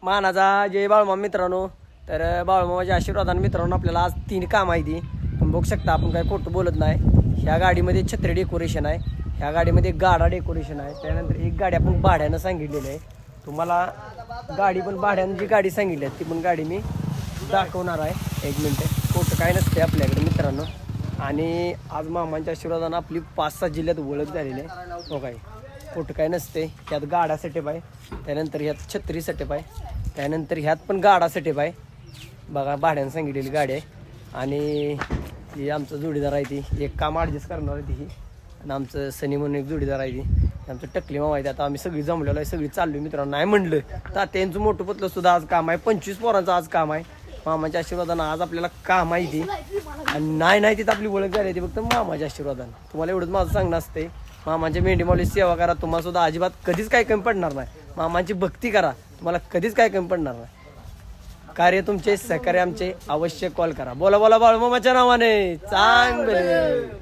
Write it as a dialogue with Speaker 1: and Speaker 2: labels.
Speaker 1: मानाचा जय बाळमा मित्रांनो. तर बाळमामाच्या आशीर्वादाने मित्रांनो आपल्याला आज 3 काम आहे ती तुम्ही बघू शकता. आपण काय खोटं बोलत नाही. ह्या गाडीमध्ये छत्री डेकोरेशन आहे, ह्या गाडीमध्ये गाडा डेकोरेशन आहे, त्यानंतर एक गाडी आपण भाड्यानं सांगितलेली आहे. तुम्हाला गाडी पण भाड्यानं जी गाडी सांगितली आहे ती पण गाडी मी दाखवणार आहे. 1 मिनटं. खोटं काय नसते आपल्याकडे मित्रांनो. आणि आज मामांच्या आशीर्वादानं आपली 5-6 जिल्ह्यात ओळख झालेली आहे. हो काय खोटं काय नसते. ह्यात गाडा सेटअप आहे, त्यानंतर ह्यात छत्री सेटअप आहे, त्यानंतर ह्यात पण गाडा सेटअप आहे. बघा भाड्यानं सांगितलेली गाडी आहे. आणि ही आमचं जोडीदार आहे, ती एक काम ॲडजस्ट करणार आहे ती. आणि आमचं सनी म्हणून एक जोडीदार आहे, ती आमचं टकली मामा आहे. आता आम्ही सगळी जमलेलो आहे, सगळी चाललो मित्रांनो. नाही म्हणलं तात्यांचं मोठं पतलं सुद्धा आज काम आहे. 25 पोरांचं आज काम आहे. मामाच्या आशीर्वादानं आज आपल्याला काम आहे ती. आणि नाही तिथं आपली ओळख झाली ती फक्त मामाच्या आशीर्वादानं. तुम्हाला एवढंच माझं सांगणं असते, मामाच्या मेंढी माऊली सेवा करा. तुम्हाला सुद्धा अजिबात कधीच काय कमी पडणार नाही. मामांची भक्ती करा, तुम्हाला कधीच काय कमी पडणार नाही. कार्य तुमचे सहकार्य आमचे, अवश्य कॉल करा. बोला बाळमामाच्या नावाने चांगले.